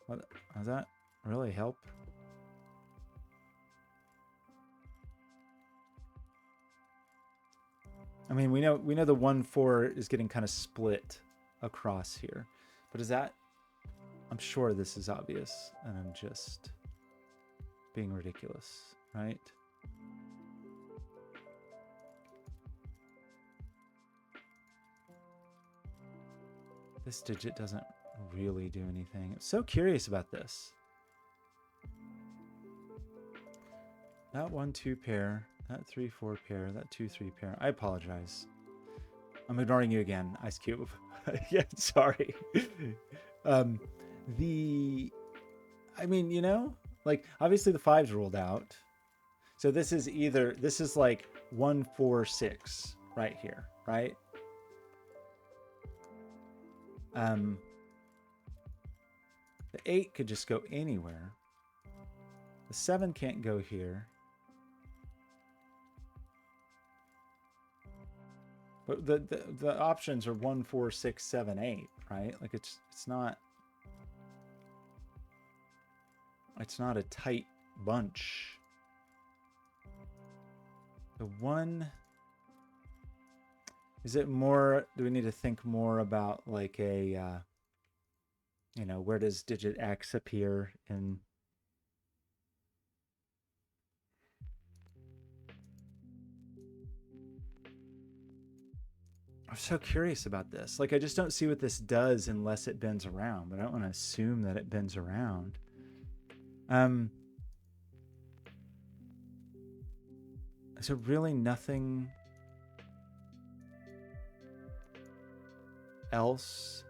What, does that really help? I mean, we know the 1, 4 is getting kind of split across here. But is that... I'm sure this is obvious, and I'm just being ridiculous, right? This digit doesn't really do anything. I'm so curious about this. That 1-2 pair, that 3-4 pair, that 2-3 pair. I apologize. I'm ignoring you again, Ice Cube. Yeah, sorry. I mean, you know, like obviously the 5's ruled out. So this is like 1, 4, 6 right here, right? The 8 could just go anywhere. The 7 can't go here. But the options are 1, 4, 6, 7, 8, right? Like it's not a tight bunch. The 1, is it more, do we need to think more about like a you know, where does digit X appear in? I'm so curious about this. Like, I just don't see what this does unless it bends around, but I don't want to assume that it bends around. Is there really nothing else?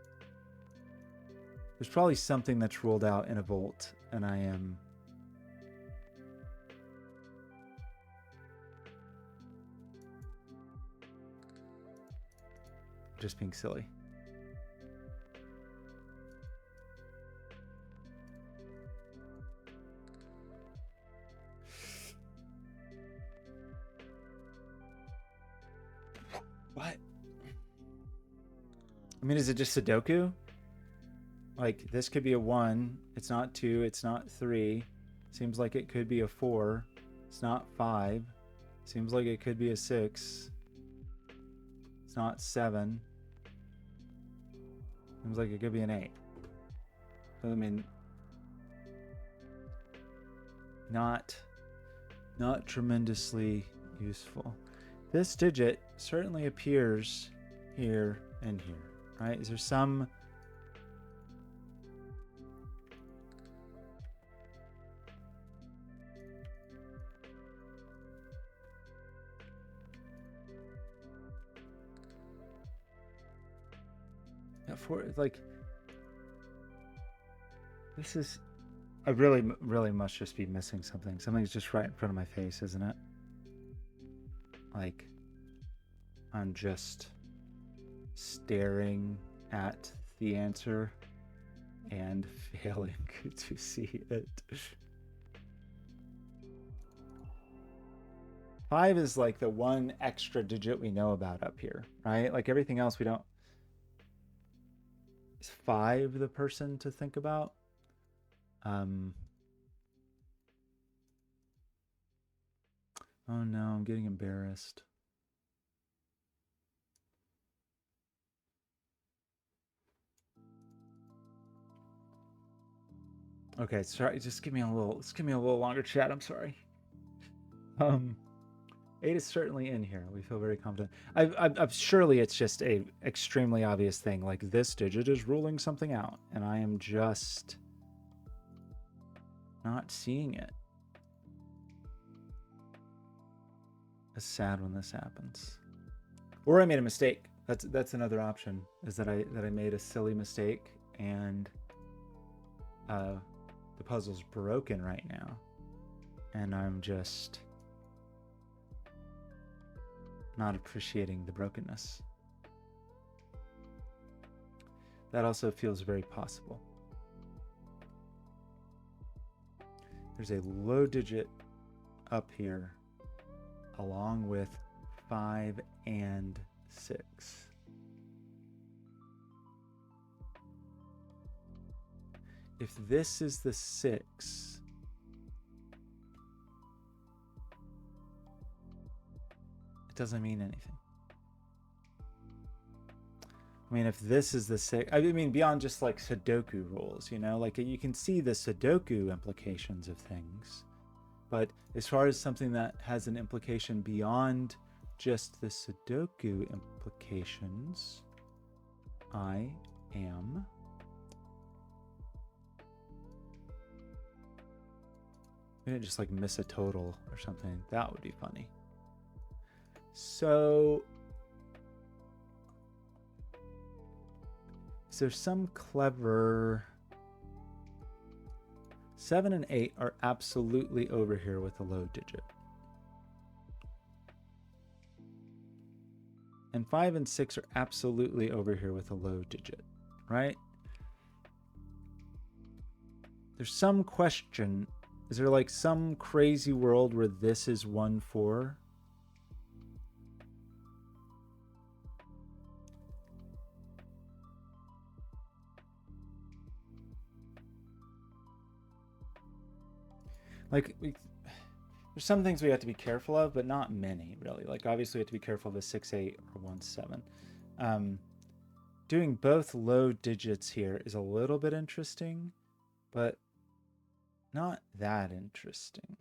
There's probably something that's ruled out in a volt, and I am just being silly. What? I mean, is it just Sudoku? Like, this could be a 1. It's not 2. It's not 3. Seems like it could be a 4. It's not 5. Seems like it could be a 6. It's not 7. Seems like it could be an 8. I mean, not tremendously useful. This digit certainly appears here and here, right? Is there some... for like, this is, I really must just be missing something. Something's just right in front of my face, isn't it? Like, I'm just staring at the answer and failing to see it. 5 is like the one extra digit we know about up here, right? Like everything else we don't. Is 5 the person to think about? Oh no, I'm getting embarrassed. Okay, sorry, just give me a little longer chat, I'm sorry. 8 is certainly in here. We feel very confident. I've surely it's just a extremely obvious thing. Like this digit is ruling something out, and I am just not seeing it. It's sad when this happens. Or I made a mistake. That's another option. Is that I made a silly mistake and the puzzle's broken right now, and I'm just not appreciating the brokenness. That also feels very possible. There's a low digit up here along with 5 and 6. If this is the 6, it doesn't mean anything. I mean, if this is the 6, I mean, beyond just like Sudoku rules, you know, like you can see the Sudoku implications of things. But as far as something that has an implication beyond just the Sudoku implications, I am We didn't just like miss a total or something. That would be funny. So is there some clever... 7 and 8 are absolutely over here with a low digit. And 5 and 6 are absolutely over here with a low digit, right? There's some question. Is there like some crazy world where this is 1, 4? Like, there's some things we have to be careful of, but not many, really. Like, obviously, we have to be careful of a 6, 8 or 1, 7. Doing both low digits here is a little bit interesting, but not that interesting.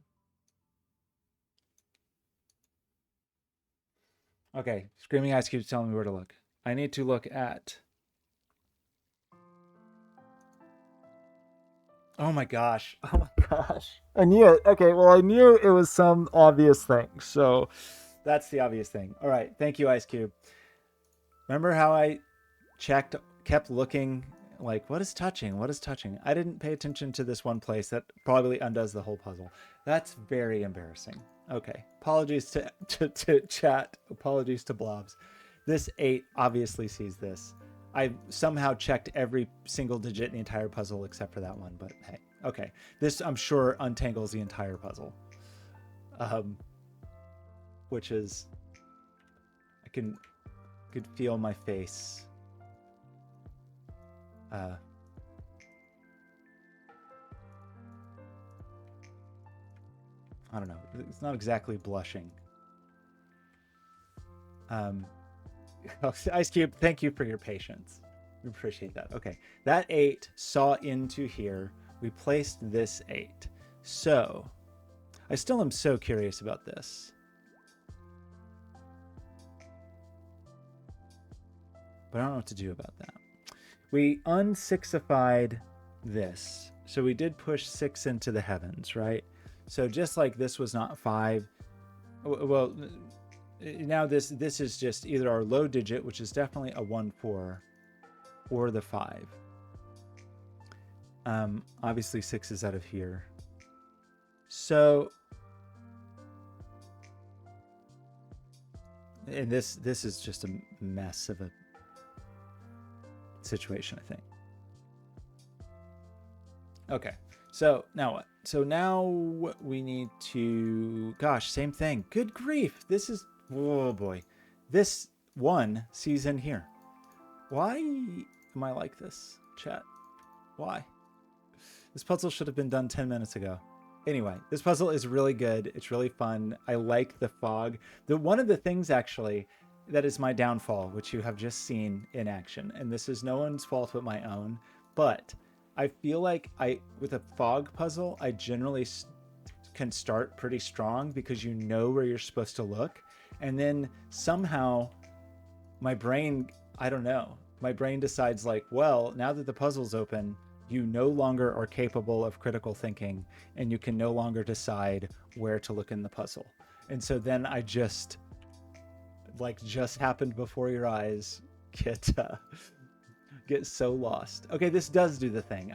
Okay, Screaming Ice keeps telling me where to look. I need to look at... Oh my gosh. Oh my gosh. I knew it. Okay, well, I knew it was some obvious thing. So that's the obvious thing. All right. Thank you, Ice Cube. Remember how I kept looking like, what is touching? What is touching? I didn't pay attention to this one place that probably undoes the whole puzzle. That's very embarrassing. Okay. Apologies to chat. Apologies to Blobz. This 8 obviously sees this. I somehow checked every single digit in the entire puzzle except for that one, but hey, okay. This, I'm sure, untangles the entire puzzle. Which is, I could feel my face. I don't know. It's not exactly blushing. Ice Cube, thank you for your patience. We appreciate that. Okay, that 8 saw into here. We placed this 8. So, I still am so curious about this. But I don't know what to do about that. We unsixified this. So we did push 6 into the heavens, right? So just like this was not 5, well, now this is just either our low digit, which is definitely a 1, 4, or the 5. Obviously 6 is out of here. So, and this is just a mess of a situation, I think. Okay, so now what? So now we need to, gosh, same thing. Good grief. This is, oh boy. This 1 sees in here. Why am I like this, chat? Why? This puzzle should have been done 10 minutes ago. Anyway, this puzzle is really good. It's really fun. I like the fog. One of the things, actually, that is my downfall, which you have just seen in action, and this is no one's fault but my own, but I feel like with a fog puzzle, I generally can start pretty strong because you know where you're supposed to look, and then somehow my brain, I don't know, my brain decides like, well, now that the puzzle's open, you no longer are capable of critical thinking, and you can no longer decide where to look in the puzzle. And so then I just happened before your eyes, get so lost. Okay, this does do the thing.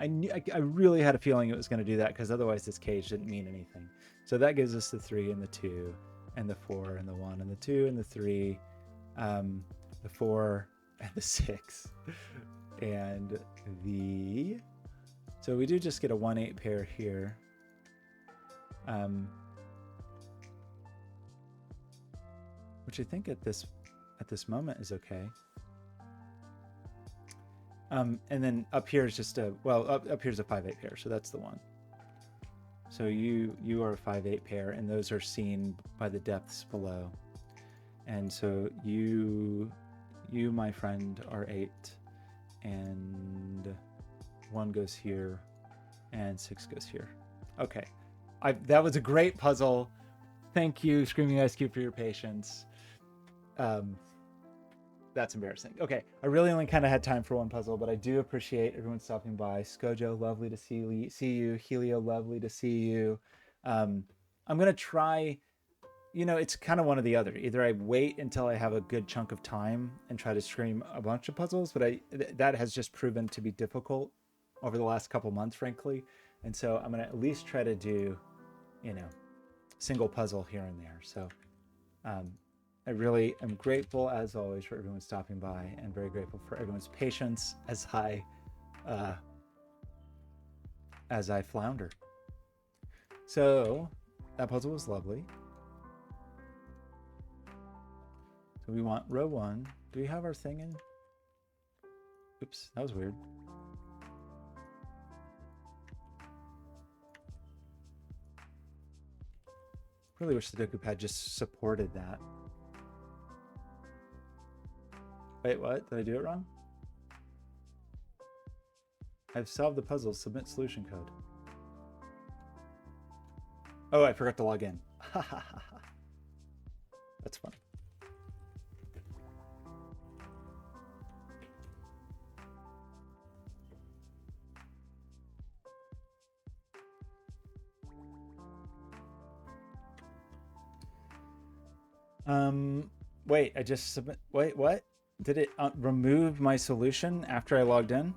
I really had a feeling it was going to do that, because otherwise this cage didn't mean anything. So that gives us the 3 and the 2 and the 4 and the 1 and the 2 and the 3, the 4 and the 6 and the... So we do just get a 1-8 pair here. Which I think at this moment is okay. And then up here is just up here's a 5-8 pair, so that's the 1. So you are a 5-8 pair, and those are seen by the depths below. And so you my friend are 8, and 1 goes here, and 6 goes here. Okay, that was a great puzzle. Thank you, Screaming Ice Cube, for your patience. That's embarrassing. Okay, I really only kind of had time for one puzzle, but I do appreciate everyone stopping by. Skojo, lovely to see you. Helio, lovely to see you. I'm going to try, it's kind of one or the other. Either I wait until I have a good chunk of time and try to stream a bunch of puzzles, but that has just proven to be difficult over the last couple months, frankly. And so I'm going to at least try to do, single puzzle here and there. So I really am grateful, as always, for everyone stopping by, and very grateful for everyone's patience as I flounder. So that puzzle was lovely. So we want row 1. Do we have our thing in? Oops, that was weird. Really wish the Doku pad just supported that. Wait, what? Did I do it wrong? I've solved the puzzle. Submit solution code. Oh, I forgot to log in. That's fun. Wait, I just submit. Wait, what? Did it remove my solution after I logged in?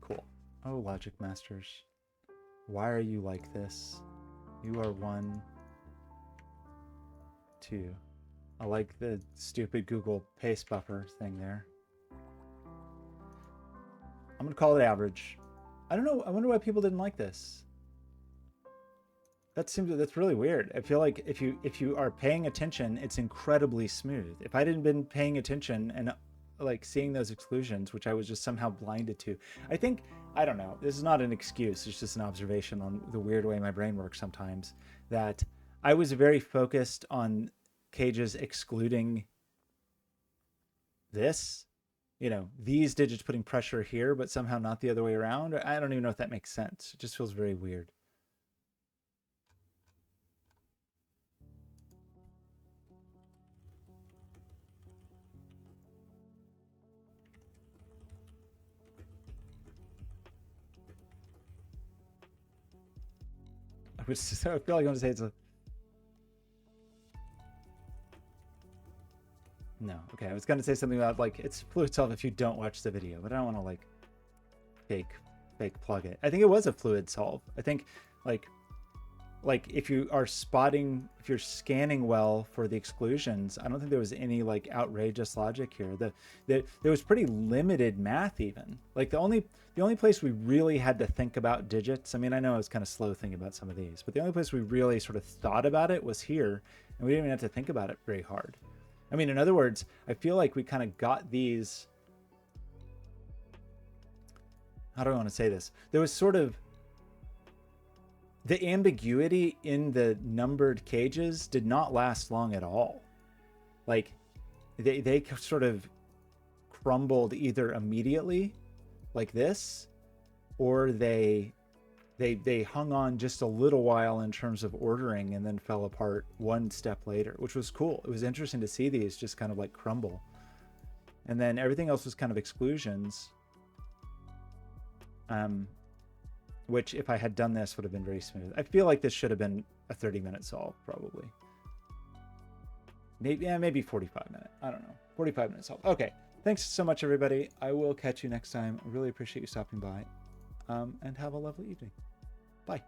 Cool. Oh, Logic Masters. Why are you like this? You are 1, 2. I like the stupid Google paste buffer thing there. I'm gonna call it average. I don't know. I wonder why people didn't like this. That's really weird. I feel like if you are paying attention, it's incredibly smooth. If I didn't been paying attention and like seeing those exclusions, which I was just somehow blinded to, I don't know. This is not an excuse. It's just an observation on the weird way my brain works sometimes. That I was very focused on cages excluding this, these digits putting pressure here, but somehow not the other way around. I don't even know if that makes sense. It just feels very weird. I feel like I'm gonna say it's a no. Okay, I was gonna say something about like it's fluid solve if you don't watch the video, but I don't want to like fake plug it. I think it was a fluid solve. I think like if you are if you're scanning well for the exclusions, I don't think there was any like outrageous logic here. There was pretty limited math even. Like the only place we really had to think about digits, I mean, I know I was kind of slow thinking about some of these, but the only place we really sort of thought about it was here, and we didn't even have to think about it very hard. I mean, in other words, I feel like we kind of got these, how do I want to say this? There was sort of the ambiguity in the numbered cages did not last long at all. Like they sort of crumbled either immediately like this, or they hung on just a little while in terms of ordering and then fell apart one step later, which was cool. It was interesting to see these just kind of like crumble. And then everything else was kind of exclusions. Which if I had done this would have been very smooth. I feel like this should have been a 30-minute solve, probably. Maybe 45 minutes. I don't know. 45-minute solve. Okay. Thanks so much, everybody. I will catch you next time. I really appreciate you stopping by. And have a lovely evening. Bye.